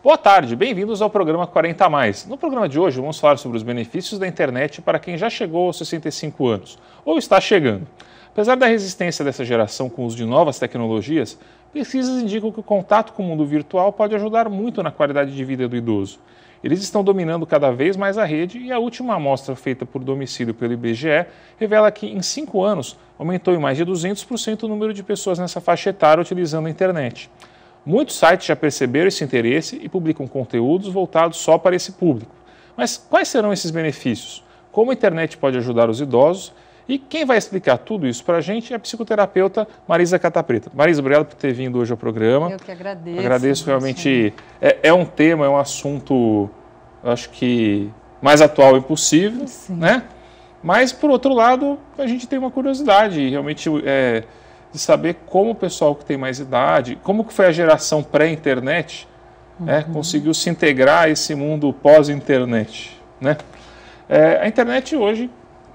Boa tarde, bem-vindos ao programa 40 Mais. No programa de hoje vamos falar sobre os benefícios da internet para quem já chegou aos 65 anos ou está chegando. Apesar da resistência dessa geração com o uso de novas tecnologias, pesquisas indicam que o contato com o mundo virtual pode ajudar muito na qualidade de vida do idoso. Eles estão dominando cada vez mais a rede e a última amostra feita por domicílio pelo IBGE revela que em 5 anos aumentou em mais de 200% o número de pessoas nessa faixa etária utilizando a internet. Muitos sites já perceberam esse interesse e publicam conteúdos voltados só para esse público. Mas quais serão esses benefícios? Como a internet pode ajudar os idosos? E quem vai explicar tudo isso para a gente é a psicoterapeuta Marisa Catapreta. Marisa, obrigado por ter vindo hoje ao programa. Eu que agradeço. Agradeço realmente. É um tema, é um assunto, eu acho que mais atual impossível, né? Mas, por outro lado, a gente tem uma curiosidade realmente de saber como o pessoal que tem mais idade, como que foi a geração pré-internet, conseguiu se integrar a esse mundo pós-internet, né? A internet hoje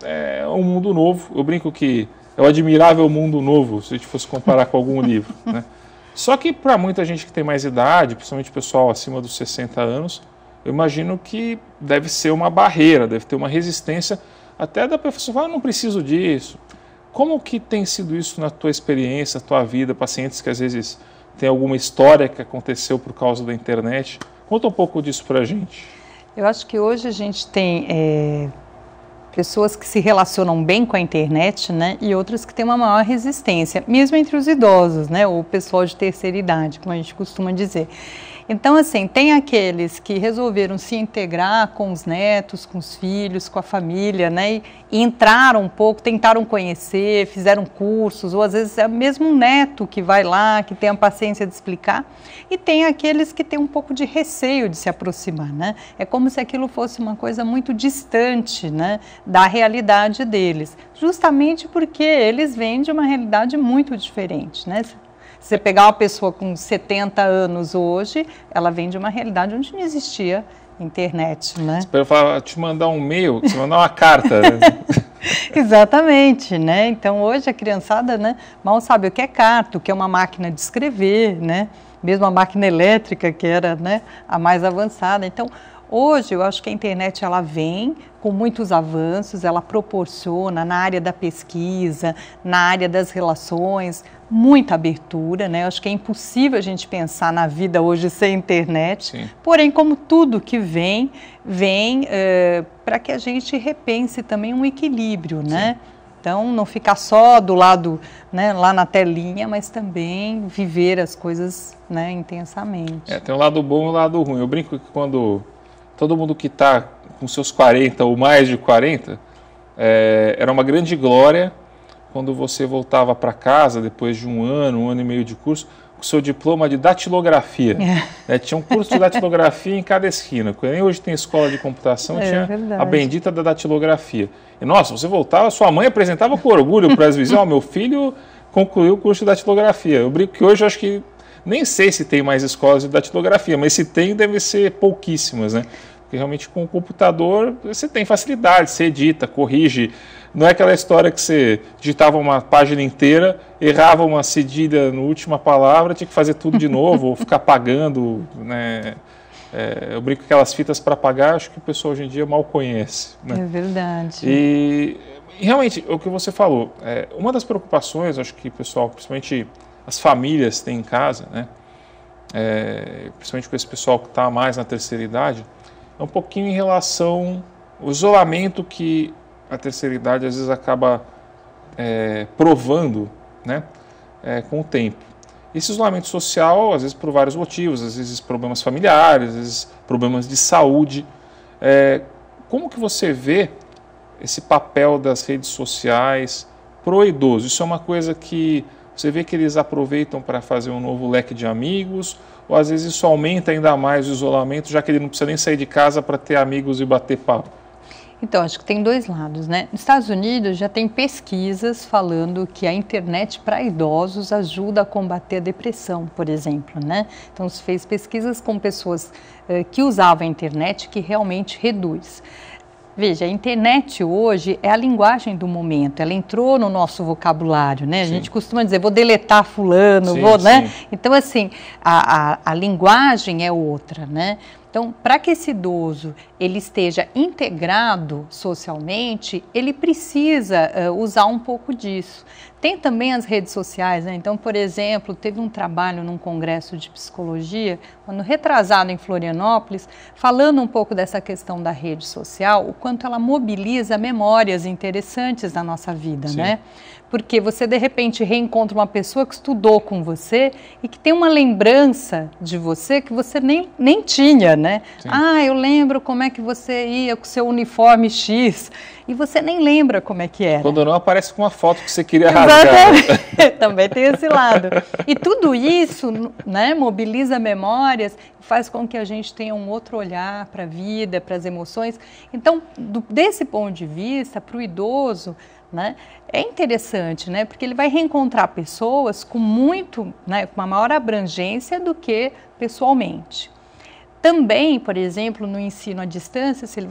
é um mundo novo. Eu brinco que é o admirável mundo novo, se a gente fosse comparar com algum livro, né? Só que para muita gente que tem mais idade, principalmente o pessoal acima dos 60 anos, eu imagino que deve ser uma barreira, deve ter uma resistência até da pessoa falar, não preciso disso. Como que tem sido isso na tua experiência, na tua vida, pacientes que às vezes têm alguma história que aconteceu por causa da internet? Conta um pouco disso para a gente. Eu acho que hoje a gente tem pessoas que se relacionam bem com a internet, né, e outras que têm uma maior resistência, mesmo entre os idosos, né, ou o pessoal de terceira idade, como a gente costuma dizer. Então, assim, tem aqueles que resolveram se integrar com os netos, com os filhos, com a família, né, e entraram um pouco, tentaram conhecer, fizeram cursos, ou às vezes é mesmo um neto que vai lá, que tem a paciência de explicar, e tem aqueles que têm um pouco de receio de se aproximar, né, é como se aquilo fosse uma coisa muito distante, né, da realidade deles, justamente porque eles vêm de uma realidade muito diferente, né. Você pegar uma pessoa com 70 anos hoje, ela vem de uma realidade onde não existia internet, né? Espero te mandar um e-mail, te mandar uma carta. Exatamente, né? Então hoje a criançada, né, mal sabe o que é carta, o que é uma máquina de escrever, né? Mesmo a máquina elétrica, que era, né, a mais avançada. Então, hoje eu acho que a internet ela vem com muitos avanços, ela proporciona na área da pesquisa, na área das relações, muita abertura, né? Eu acho que é impossível a gente pensar na vida hoje sem internet. Sim. Porém, como tudo que vem para que a gente repense também um equilíbrio, né? Sim. Então, não ficar só do lado, né, lá na telinha, mas também viver as coisas, né, intensamente. Tem um lado bom e um lado ruim. Eu brinco que quando todo mundo que está com seus 40 ou mais de 40, era uma grande glória quando você voltava para casa depois de um ano e meio de curso, com o seu diploma de datilografia. Tinha um curso de datilografia em cada esquina. Nem hoje tem escola de computação, tinha verdade. A bendita da datilografia. E, nossa, você voltava, sua mãe apresentava com orgulho para as vizinhas, meu filho concluiu o curso de datilografia. Eu brinco que hoje eu acho que nem sei se tem mais escolas de datilografia, mas se tem, deve ser pouquíssimas, né? Porque realmente com o computador você tem facilidade, você edita, corrige. Não é aquela história que você digitava uma página inteira, errava uma cedilha na última palavra, tinha que fazer tudo de novo, ou ficar pagando, né? Eu brinco que aquelas fitas para pagar, acho que o pessoal hoje em dia mal conhece, né? É verdade. E realmente, o que você falou, uma das preocupações, acho que o pessoal, principalmente as famílias têm em casa, né? Principalmente com esse pessoal que está mais na terceira idade, é um pouquinho em relação ao isolamento que a terceira idade às vezes acaba provando, né, com o tempo. Esse isolamento social, às vezes por vários motivos, às vezes problemas familiares, às vezes problemas de saúde. Como que você vê esse papel das redes sociais pro idoso? Isso é uma coisa que você vê que eles aproveitam para fazer um novo leque de amigos, ou às vezes isso aumenta ainda mais o isolamento, já que ele não precisa nem sair de casa para ter amigos e bater papo? Então, acho que tem dois lados, né? Nos Estados Unidos já tem pesquisas falando que a internet para idosos ajuda a combater a depressão, por exemplo, né? Então, se fez pesquisas com pessoas que usavam a internet que realmente reduz. Veja, a internet hoje é a linguagem do momento, ela entrou no nosso vocabulário, né? A gente costuma dizer, vou deletar fulano, né? Então, assim, a linguagem é outra, né? Então, para que esse idoso ele esteja integrado socialmente, ele precisa usar um pouco disso. Tem também as redes sociais, né? Então, por exemplo, teve um trabalho num congresso de psicologia, ano retrasado em Florianópolis, falando um pouco dessa questão da rede social, o quanto ela mobiliza memórias interessantes da nossa vida, né? Porque você, de repente, reencontra uma pessoa que estudou com você e que tem uma lembrança de você que você nem tinha, né? Ah, eu lembro como é que você ia com o seu uniforme X e você nem lembra como é que era. Quando não, aparece com uma foto que você queria rasgar. Também tem esse lado. E tudo isso, né, mobiliza memórias, faz com que a gente tenha um outro olhar para a vida, para as emoções. Então, desse ponto de vista, para o idoso, né, é interessante, né, porque ele vai reencontrar pessoas com muito, né, com uma maior abrangência do que pessoalmente. Também, por exemplo, no ensino à distância, se ele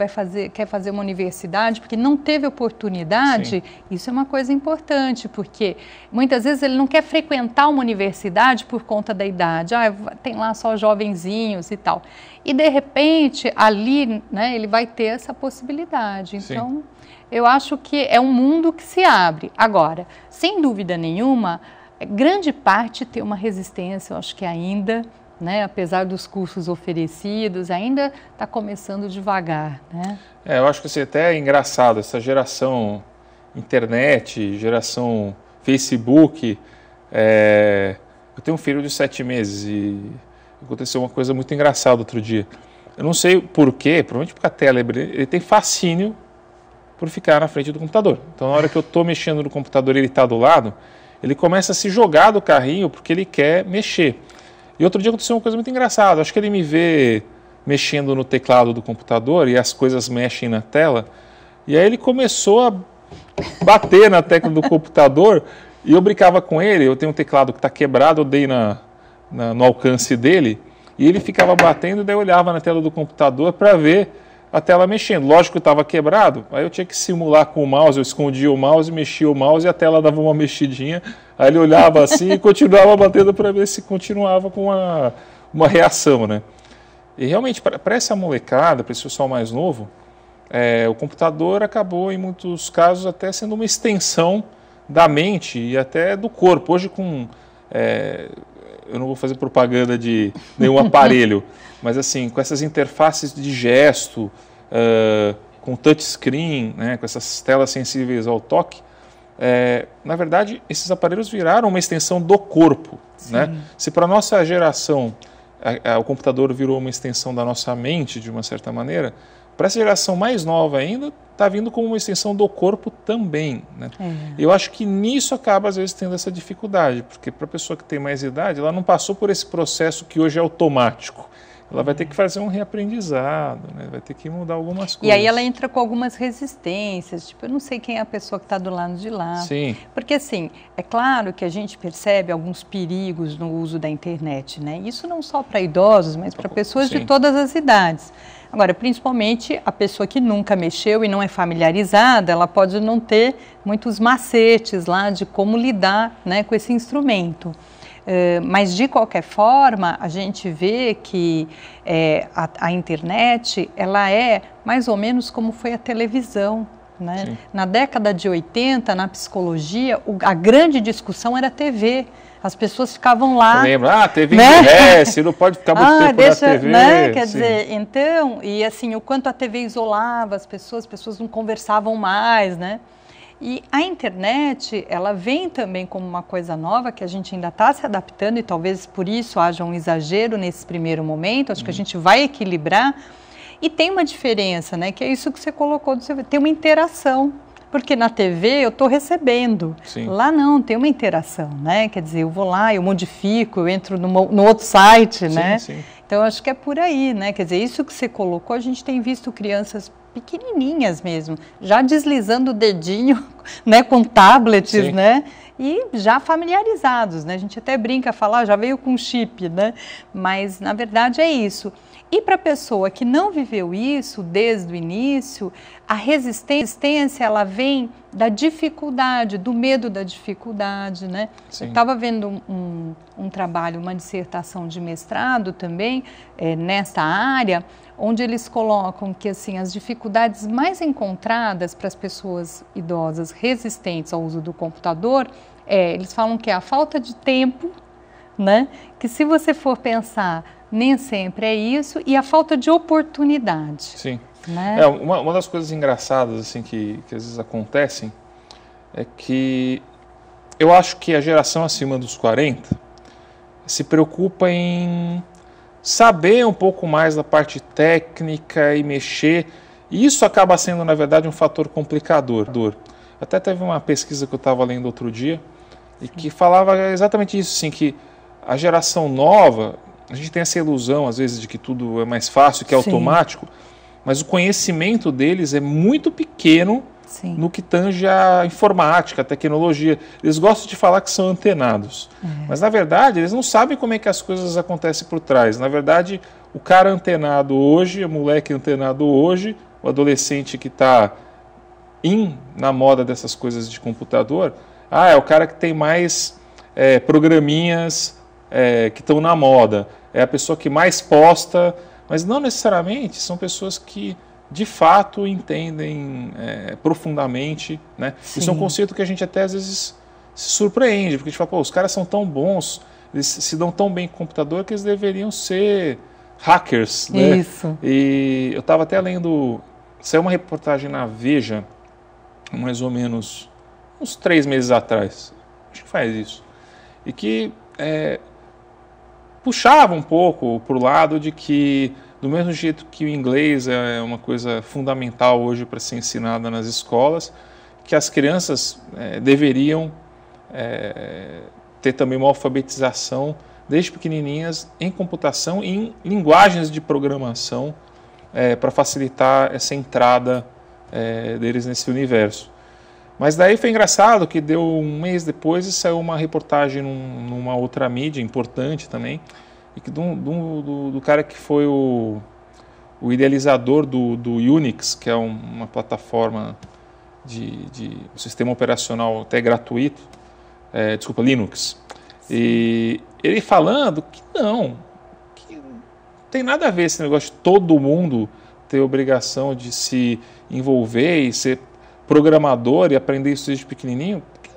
quer fazer uma universidade, porque não teve oportunidade, isso é uma coisa importante, porque muitas vezes ele não quer frequentar uma universidade por conta da idade, tem lá só jovenzinhos e tal. E, de repente, ali, né, ele vai ter essa possibilidade. Então, eu acho que é um mundo que se abre. Agora, sem dúvida nenhuma, grande parte tem uma resistência, eu acho que ainda, né, apesar dos cursos oferecidos, ainda está começando devagar, né? Eu acho que assim, até é engraçado, essa geração internet, geração Facebook, eu tenho um filho de 7 meses e aconteceu uma coisa muito engraçada outro dia. Eu não sei porquê, provavelmente porque a tela ele tem fascínio por ficar na frente do computador. Então, na hora que eu estou mexendo no computador e ele está do lado, ele começa a se jogar do carrinho porque ele quer mexer. E outro dia aconteceu uma coisa muito engraçada. Acho que ele me vê mexendo no teclado do computador e as coisas mexem na tela. E aí ele começou a bater na tecla do computador e eu brincava com ele. Eu tenho um teclado que está quebrado, eu dei no alcance dele e ele ficava batendo e daí eu olhava na tela do computador para ver a tela mexendo. Lógico que estava quebrado, aí eu tinha que simular com o mouse, eu escondia o mouse, mexia o mouse e a tela dava uma mexidinha. Aí ele olhava assim e continuava batendo para ver se continuava com uma reação, né? E realmente, para essa molecada, para esse pessoal mais novo, o computador acabou, em muitos casos, até sendo uma extensão da mente e até do corpo. Hoje, eu não vou fazer propaganda de nenhum aparelho, mas assim, com essas interfaces de gesto, com touchscreen, né, com essas telas sensíveis ao toque, na verdade, esses aparelhos viraram uma extensão do corpo. Né? Se para a nossa geração o computador virou uma extensão da nossa mente, de uma certa maneira, para essa geração mais nova ainda, está vindo como uma extensão do corpo também. Né? Eu acho que nisso acaba, às vezes, tendo essa dificuldade, porque para a pessoa que tem mais idade, ela não passou por esse processo que hoje é automático. Ela vai ter que fazer um reaprendizado, né? Vai ter que mudar algumas coisas. E aí ela entra com algumas resistências, tipo, eu não sei quem é a pessoa que está do lado de lá. Sim. Porque assim, é claro que a gente percebe alguns perigos no uso da internet, né? Isso não só para idosos, mas para pessoas de todas as idades. Agora, principalmente a pessoa que nunca mexeu e não é familiarizada, ela pode não ter muitos macetes lá de como lidar, né, com esse instrumento. Mas, de qualquer forma, a gente vê que a internet, ela é mais ou menos como foi a televisão. Né? Na década de 80, na psicologia, a grande discussão era a TV. As pessoas ficavam lá... Eu lembro, TV envelhece, não pode ficar muito tempo na TV. Né? Quer dizer, então, e assim, o quanto a TV isolava as pessoas não conversavam mais, né? E a internet, ela vem também como uma coisa nova que a gente ainda está se adaptando e talvez por isso haja um exagero nesse primeiro momento, acho que a gente vai equilibrar. E tem uma diferença, né, que é isso que você colocou, tem uma interação, porque na TV eu estou recebendo, lá não, tem uma interação, né, quer dizer, eu vou lá, eu modifico, eu entro no outro site, né, então acho que é por aí, né, quer dizer, isso que você colocou, a gente tem visto crianças pequenininhas mesmo, já deslizando o dedinho, né, com tablets, sim, né, e já familiarizados, né, a gente até brinca, fala, já veio com chip, né, mas na verdade é isso. E para a pessoa que não viveu isso desde o início, a resistência ela vem da dificuldade, do medo da dificuldade, né? Sim. Eu estava vendo um trabalho, uma dissertação de mestrado também, nessa área, onde eles colocam que assim, as dificuldades mais encontradas para as pessoas idosas resistentes ao uso do computador, eles falam que é a falta de tempo, né? Que se você for pensar, nem sempre é isso, e a falta de oportunidade. Sim. Né? Uma das coisas engraçadas assim, que às vezes acontecem é que eu acho que a geração acima dos 40 se preocupa em saber um pouco mais da parte técnica e mexer, e isso acaba sendo, na verdade, um fator complicador. Até teve uma pesquisa que eu estava lendo outro dia, e que falava exatamente isso, assim, que a geração nova, a gente tem essa ilusão, às vezes, de que tudo é mais fácil, que é sim, automático, mas o conhecimento deles é muito pequeno, sim, no que tange a informática, a tecnologia. Eles gostam de falar que são antenados, mas, na verdade, eles não sabem como é que as coisas acontecem por trás. Na verdade, o cara antenado hoje, o moleque antenado hoje, o adolescente que está na moda dessas coisas de computador, é o cara que tem mais programinhas que estão na moda, é a pessoa que mais posta, mas não necessariamente são pessoas que de fato entendem profundamente, né? Isso é um conceito que a gente até às vezes se surpreende, porque a gente fala, pô, os caras são tão bons, eles se dão tão bem com o computador que eles deveriam ser hackers, né? Isso. E eu estava até lendo, saiu uma reportagem na Veja, mais ou menos uns 3 meses atrás, acho que faz isso, e que puxava um pouco para o lado de que, do mesmo jeito que o inglês é uma coisa fundamental hoje para ser ensinada nas escolas, que as crianças deveriam ter também uma alfabetização desde pequenininhas em computação e em linguagens de programação para facilitar essa entrada deles nesse universo. Mas daí foi engraçado que deu um mês depois e saiu uma reportagem numa outra mídia importante também, e que do cara que foi o idealizador do Unix, que é uma plataforma de sistema operacional até gratuito, Linux. Sim. E ele falando que não tem nada a ver esse negócio de todo mundo ter obrigação de se envolver e ser programador e aprender isso desde pequenininho, porque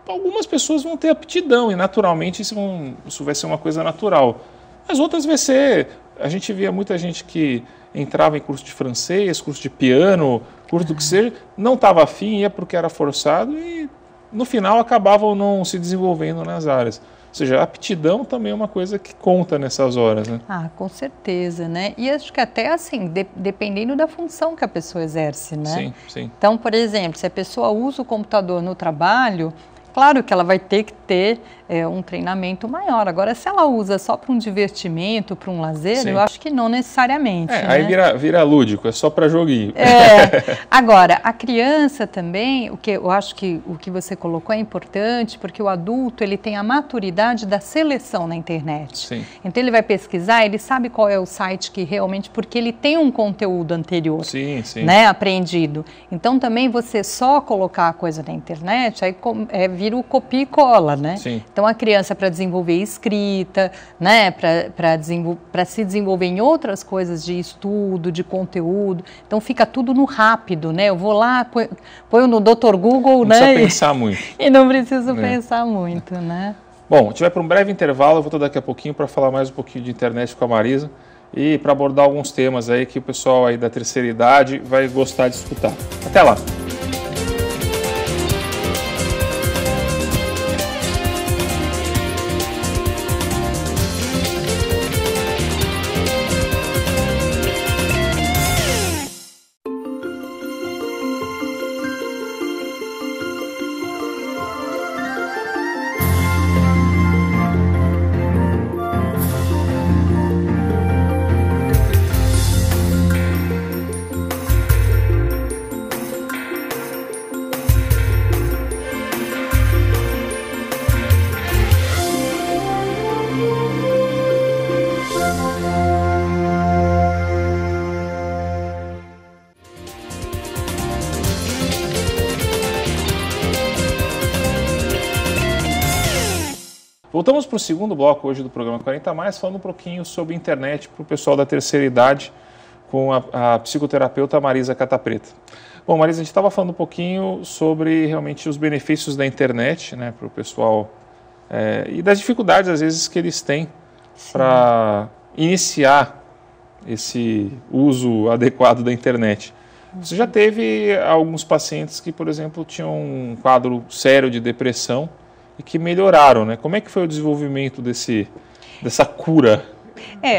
algumas pessoas vão ter aptidão e naturalmente isso vai ser uma coisa natural. As outras vai ser, a gente via muita gente que entrava em curso de francês, curso de piano, curso do que seja, não estava afim, ia porque era forçado e no final acabavam não se desenvolvendo nas áreas. Ou seja, a aptidão também é uma coisa que conta nessas horas, né? Com certeza, né? E acho que até assim, dependendo da função que a pessoa exerce, né? Sim, sim. Então, por exemplo, se a pessoa usa o computador no trabalho, claro que ela vai ter que ter um treinamento maior. Agora, se ela usa só para um divertimento, para um lazer, sim, eu acho que não necessariamente. Né? Aí vira lúdico, é só para joguinho. Agora, a criança também, eu acho que o que você colocou é importante, porque o adulto ele tem a maturidade da seleção na internet. Sim. Então, ele vai pesquisar, ele sabe qual é o site que realmente, porque ele tem um conteúdo anterior, sim, sim, né, aprendido. Então, também você só colocar a coisa na internet, aí vira o copia e cola, né? Sim. Então, a criança para desenvolver escrita, né, para se desenvolver em outras coisas de estudo, de conteúdo, então fica tudo no rápido, né? Eu vou lá, ponho no Dr. Google, né? Não precisa pensar muito. E não preciso pensar muito, né? Bom, a gente vai para um breve intervalo, eu volto daqui a pouquinho para falar mais um pouquinho de internet com a Marisa e para abordar alguns temas aí que o pessoal aí da terceira idade vai gostar de escutar. Até lá! Voltamos para o segundo bloco hoje do programa 40 Mais, falando um pouquinho sobre internet para o pessoal da terceira idade, com a psicoterapeuta Marisa Catapreta. Bom, Marisa, a gente estava falando um pouquinho sobre realmente os benefícios da internet, né, para o pessoal, e das dificuldades, às vezes, que eles têm para iniciar esse uso adequado da internet. Você já teve alguns pacientes que, por exemplo, tinham um quadro sério de depressão e que melhoraram, né? Como é que foi o desenvolvimento dessa cura?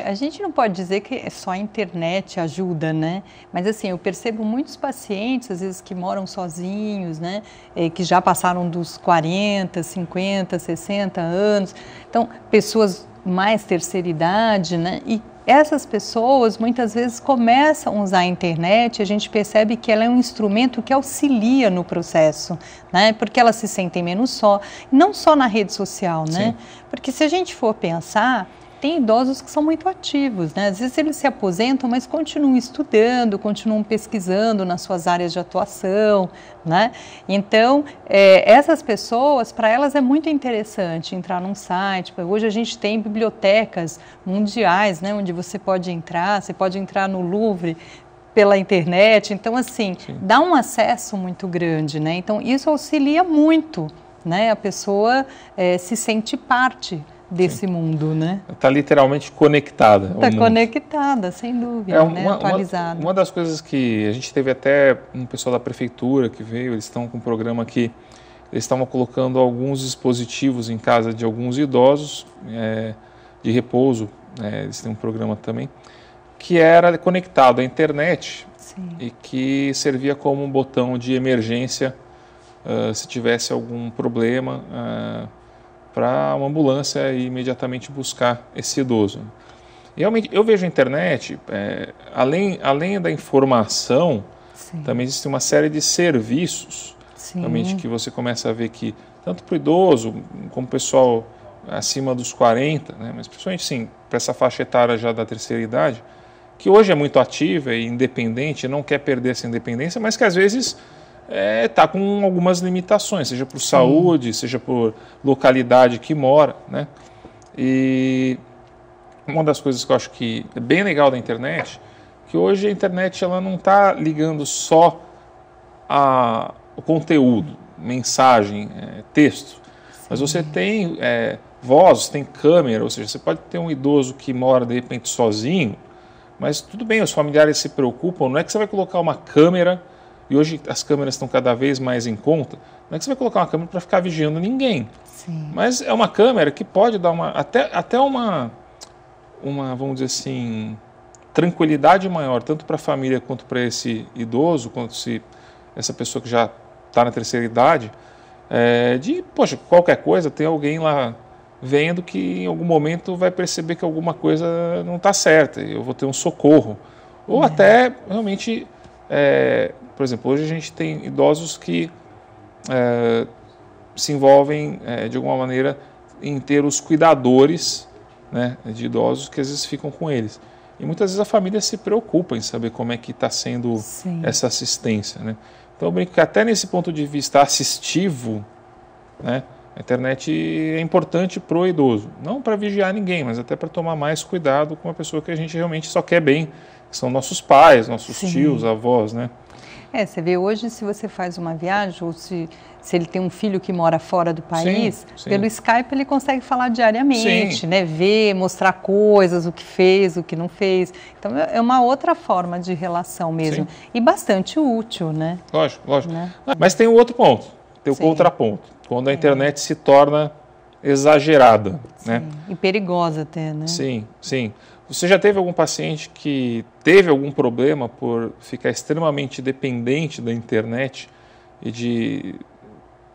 A gente não pode dizer que só a internet ajuda, né? Mas assim, eu percebo muitos pacientes, às vezes, que moram sozinhos, né? Que já passaram dos 40, 50, 60 anos. Então, pessoas mais terceira idade, né? E essas pessoas muitas vezes começam a usar a internet, a gente percebe que ela é um instrumento que auxilia no processo, né? Porque elas se sentem menos só, não só na rede social, né? Sim. Porque se a gente for pensar, tem idosos que são muito ativos, né? Às vezes eles se aposentam, mas continuam estudando, continuam pesquisando nas suas áreas de atuação, né? Então, essas pessoas, para elas é muito interessante entrar num site. Hoje a gente tem bibliotecas mundiais, né? Onde você pode entrar no Louvre pela internet. Então, assim, sim, dá um acesso muito grande, né? Então, isso auxilia muito, né? A pessoa se sente parte desse sim, mundo, né? Está literalmente conectada. Está conectada, sem dúvida, né? Atualizada. Uma das coisas que a gente teve até um pessoal da prefeitura que veio, eles estão com um programa que eles estavam colocando alguns dispositivos em casa de alguns idosos de repouso, eles têm um programa também, que era conectado à internet, sim, e que servia como um botão de emergência se tivesse algum problema, para uma ambulância e imediatamente buscar esse idoso. E realmente, eu vejo a internet, além da informação, sim, também existe uma série de serviços, sim, realmente, que você começa a ver que, tanto para o idoso, como o pessoal acima dos 40, né, mas principalmente, sim, para essa faixa etária já da terceira idade, que hoje é muito ativa e independente, não quer perder essa independência, mas que às vezes está com algumas limitações, seja por saúde, seja por localidade que mora, né? E uma das coisas que eu acho que é bem legal da internet, que hoje a internet ela não está ligando só o conteúdo, mensagem, texto, sim, mas você tem voz, tem câmera, ou seja, você pode ter um idoso que mora de repente sozinho, mas tudo bem, os familiares se preocupam, não é que você vai colocar uma câmera. E hoje as câmeras estão cada vez mais em conta. Não é que você vai colocar uma câmera para ficar vigiando ninguém. Sim. Mas é uma câmera que pode dar até uma, vamos dizer assim, tranquilidade maior, tanto para a família quanto para esse idoso, quanto se essa pessoa que já está na terceira idade, poxa, qualquer coisa, tem alguém lá vendo que em algum momento vai perceber que alguma coisa não está certa, eu vou ter um socorro. Ou até, realmente... por exemplo, hoje a gente tem idosos que se envolvem de alguma maneira em ter os cuidadores, né, de idosos que às vezes ficam com eles. E muitas vezes a família se preocupa em saber como é que está sendo, sim, essa assistência, né? Então eu brinco que até nesse ponto de vista assistivo, né, a internet é importante para o idoso. Não para vigiar ninguém, mas até para tomar mais cuidado com uma pessoa que a gente realmente só quer bem, que são nossos pais, nossos sim, tios, avós, né? Você vê hoje, se você faz uma viagem, ou se ele tem um filho que mora fora do país, sim, sim, pelo Skype ele consegue falar diariamente, né? Ver, mostrar coisas, o que fez, o que não fez. Então é uma outra forma de relação mesmo. Sim. E bastante útil, né? Lógico, lógico. Né? Mas tem um outro ponto, tem o contraponto. Quando a internet se torna exagerada, sim, né? E perigosa até, né? Sim, sim. Você já teve algum paciente que teve algum problema por ficar extremamente dependente da internet e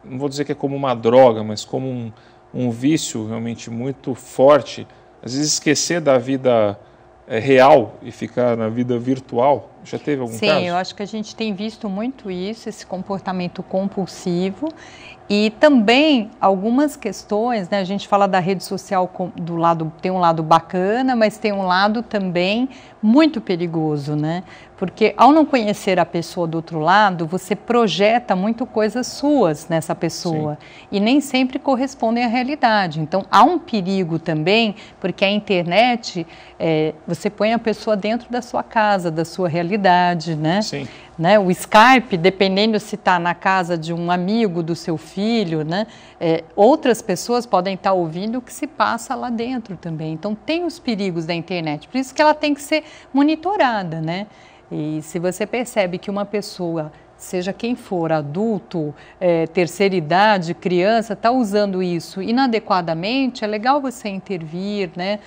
não vou dizer que é como uma droga, mas como um vício realmente muito forte, às vezes esquecer da vida real e ficar na vida virtual, Já teve algum Sim, caso? eu acho que a gente tem visto muito isso, esse comportamento compulsivo. E também algumas questões, né? A gente fala da rede social do lado, tem um lado bacana, mas tem um lado também muito perigoso, né? Porque ao não conhecer a pessoa do outro lado, você projeta muito coisas suas nessa pessoa. Sim. E nem sempre correspondem à realidade. Então há um perigo também, porque a internet, você põe a pessoa dentro da sua casa, da sua realidade, né? Sim. Né? O Skype, dependendo se está na casa de um amigo do seu filho, né? Outras pessoas podem estar ouvindo o que se passa lá dentro também. Então tem os perigos da internet, por isso que ela tem que ser monitorada, né? E se você percebe que uma pessoa, seja quem for, adulto, terceira idade, criança, está usando isso inadequadamente, é legal você intervir, né?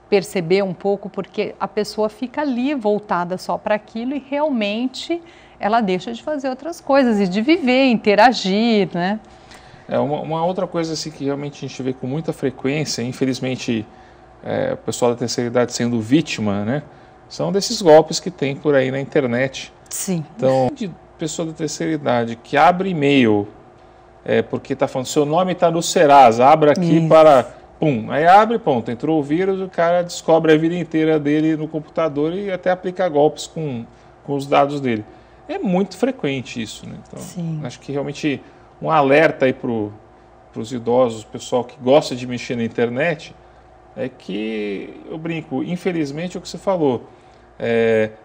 Perceber um pouco, porque a pessoa fica ali voltada só para aquilo e realmente ela deixa de fazer outras coisas e de viver, interagir, né? Uma outra coisa assim, que realmente a gente vê com muita frequência, infelizmente o pessoal da terceira idade sendo vítima, né? São desses golpes que tem por aí na internet. Sim. Então, de pessoa da terceira idade que abre e-mail, porque está falando, seu nome está no Serasa, abra aqui Isso. para... Pum, aí abre, ponto, entrou o vírus, o cara descobre a vida inteira dele no computador e até aplica golpes com os dados dele. É muito frequente isso, né? Então, sim. Acho que realmente um alerta aí para os idosos, o pessoal que gosta de mexer na internet, é que, eu brinco, infelizmente é o que você falou,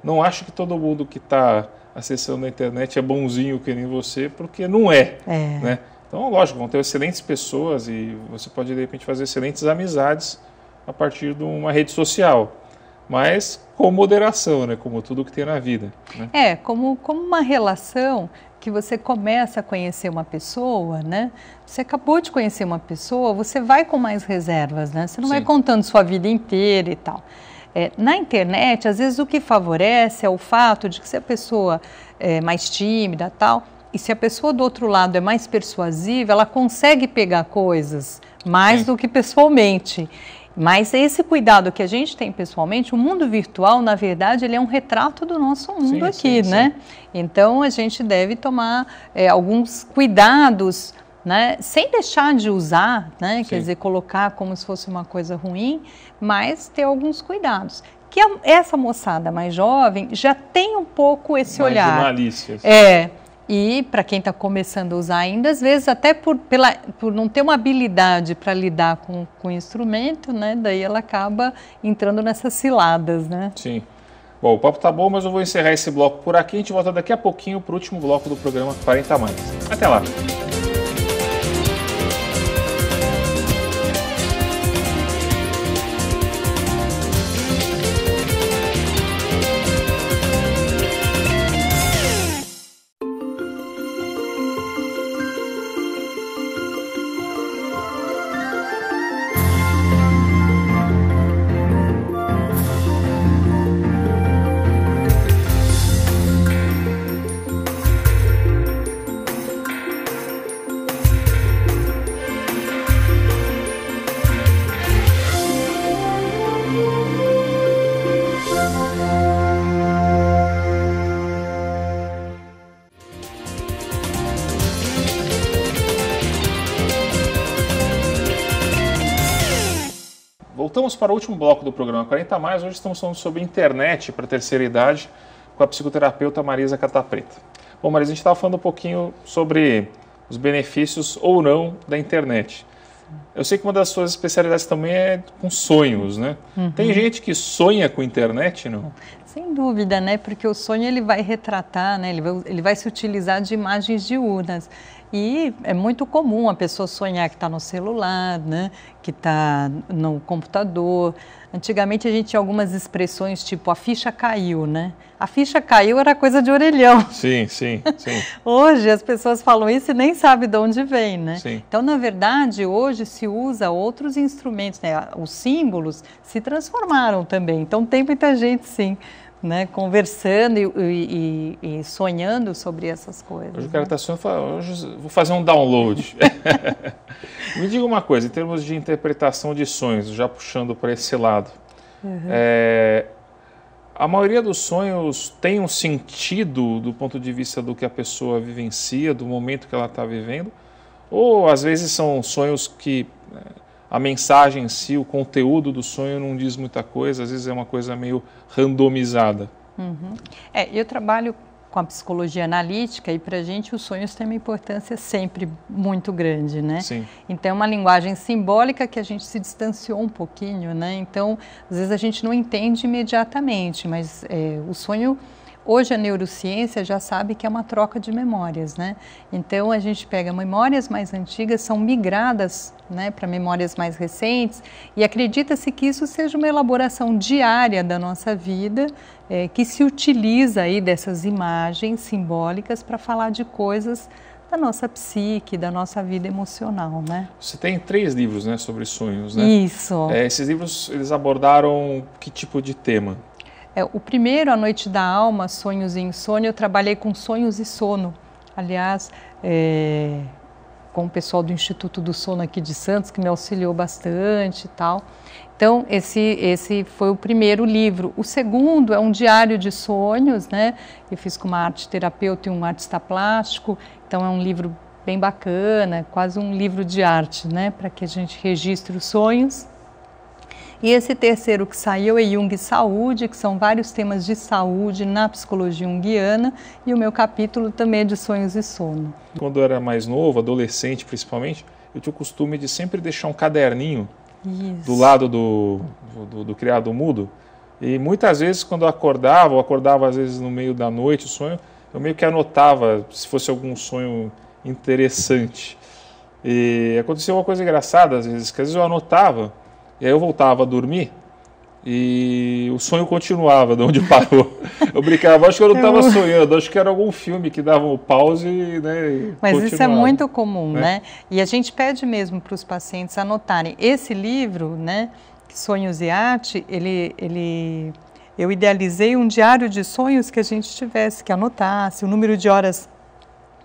não acho que todo mundo que está acessando a internet é bonzinho que nem você, porque não é. Né? Então, lógico, vão ter excelentes pessoas e você pode, de repente, fazer excelentes amizades a partir de uma rede social, mas com moderação, né? Como tudo que tem na vida. Né? Como uma relação que você começa a conhecer uma pessoa, né? Você acabou de conhecer uma pessoa, você vai com mais reservas, né? Você não vai contando sua vida inteira e tal. Na internet, às vezes o que favorece é o fato de que se a pessoa é mais tímida e tal, e se a pessoa do outro lado é mais persuasiva, ela consegue pegar coisas mais do que pessoalmente. Mas esse cuidado que a gente tem pessoalmente, o mundo virtual, na verdade, ele é um retrato do nosso mundo aqui, né? Sim. Então, a gente deve tomar alguns cuidados, né? Sem deixar de usar, né? Quer dizer, colocar como se fosse uma coisa ruim, mas ter alguns cuidados. Que essa moçada mais jovem já tem um pouco esse mais olhar. De malícia. E para quem está começando a usar ainda, às vezes até por não ter uma habilidade para lidar com o instrumento, né? Daí ela acaba entrando nessas ciladas, né? Sim. Bom, o papo tá bom, mas eu vou encerrar esse bloco por aqui. A gente volta daqui a pouquinho para o último bloco do programa 40 Mais. Até lá! Voltamos para o último bloco do programa 40 Mais. Hoje estamos falando sobre internet para a terceira idade com a psicoterapeuta Marisa Catapreta. Bom, Marisa, a gente estava falando um pouquinho sobre os benefícios ou não da internet. Eu sei que uma das suas especialidades também é com sonhos, né? Uhum. Tem gente que sonha com internet, não? Sem dúvida, né? Porque o sonho ele vai retratar, né? Ele vai se utilizar de imagens diurnas. E é muito comum a pessoa sonhar que está no celular, né? Que está no computador. Antigamente a gente tinha algumas expressões tipo a ficha caiu, né? A ficha caiu era coisa de orelhão. Sim, sim, sim. Hoje as pessoas falam isso e nem sabem de onde vem, né? Sim. Então, na verdade, hoje se usa outros instrumentos, né? Os símbolos se transformaram também. Então tem muita gente, sim, né, conversando e sonhando sobre essas coisas. Hoje o cara está sonhando, hoje vou fazer um download. Me diga uma coisa, em termos de interpretação de sonhos, já puxando para esse lado, A maioria dos sonhos tem um sentido do ponto de vista do que a pessoa vivencia, do momento que ela está vivendo, ou às vezes são sonhos que a mensagem em si, o conteúdo do sonho não diz muita coisa, às vezes é uma coisa meio randomizada. Eu trabalho com a psicologia analítica e para a gente os sonhos têm uma importância sempre muito grande, né? Sim. Então é uma linguagem simbólica que a gente se distanciou um pouquinho, né? Então às vezes a gente não entende imediatamente, mas o sonho, hoje a neurociência já sabe que é uma troca de memórias, né? Então a gente pega memórias mais antigas, são migradas, né, para memórias mais recentes e acredita-se que isso seja uma elaboração diária da nossa vida, que se utiliza aí dessas imagens simbólicas para falar de coisas da nossa psique, da nossa vida emocional, né? Você tem 3 livros, né, sobre sonhos, né? Isso. Esses livros, eles abordaram que tipo de tema? O primeiro, A Noite da Alma, Sonhos e Insônia, eu trabalhei com sonhos e sono. Aliás, com o pessoal do Instituto do Sono aqui de Santos, que me auxiliou bastante e tal. Então, esse foi o primeiro livro. O segundo é um diário de sonhos, né? Eu fiz com uma arte terapeuta e um artista plástico. Então, é um livro bem bacana, quase um livro de arte, né? Para que a gente registre os sonhos. E esse terceiro que saiu é Jung Saúde, que são vários temas de saúde na psicologia junguiana, e o meu capítulo também é de sonhos e sono. Quando eu era mais novo, adolescente principalmente, eu tinha o costume de sempre deixar um caderninho do lado do criado mudo, e muitas vezes quando eu acordava, ou acordava às vezes no meio da noite o sonho, eu meio que anotava se fosse algum sonho interessante. E aconteceu uma coisa engraçada às vezes, que às vezes eu anotava, e aí eu voltava a dormir e o sonho continuava de onde parou. Eu brincava, acho que eu não estava sonhando, acho que era algum filme que dava um pause, né, e mas continuava. Isso é muito comum, né? E a gente pede mesmo para os pacientes anotarem. Esse livro, né, Sonhos e Arte, eu idealizei um diário de sonhos que a gente tivesse que anotasse, o número de horas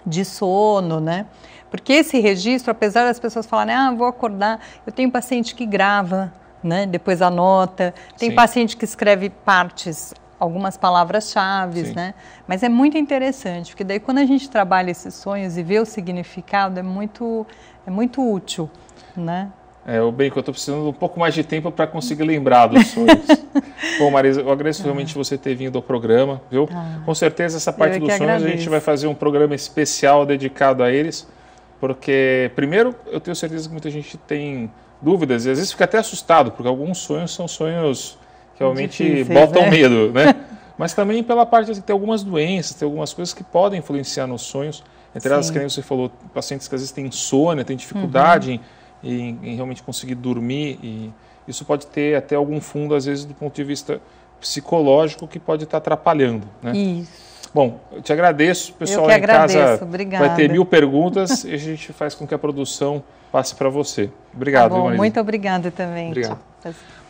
de sono, né? Porque esse registro, apesar das pessoas falarem, vou acordar, eu tenho paciente que grava, né? Depois anota, tem paciente que escreve partes, algumas palavras-chave, né? Mas é muito interessante, porque daí quando a gente trabalha esses sonhos e vê o significado, é muito útil, né? Bem, que eu estou precisando de um pouco mais de tempo para conseguir lembrar dos sonhos. Bom, Marisa, eu agradeço realmente você ter vindo ao programa, viu? Com certeza essa parte dos sonhos a gente vai fazer um programa especial dedicado a eles, porque, primeiro, eu tenho certeza que muita gente tem dúvidas e às vezes fica até assustado, porque alguns sonhos são sonhos que realmente difíceis, botam medo, né? Mas também pela parte de ter algumas doenças, ter algumas coisas que podem influenciar nos sonhos, entre elas, que nem você falou, pacientes que às vezes têm insônia, têm dificuldade em realmente conseguir dormir, e isso pode ter até algum fundo, às vezes, do ponto de vista psicológico, que pode estar atrapalhando, né? Isso. Bom, eu te agradeço, o pessoal lá em casa vai ter 1000 perguntas e a gente faz com que a produção passe para você. Obrigado, tá bom, Marisa. muito obrigada também. Obrigado.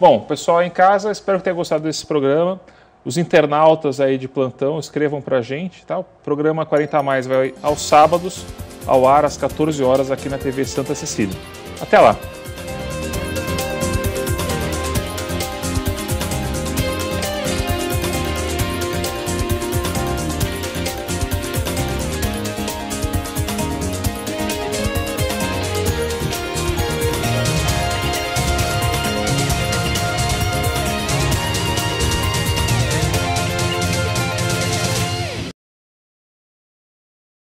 Bom, pessoal em casa, espero que tenha gostado desse programa. Os internautas aí de plantão, escrevam para a gente, tá? O programa 40 a Mais vai aos sábados, ao ar às 14 horas aqui na TV Santa Cecília. Até lá!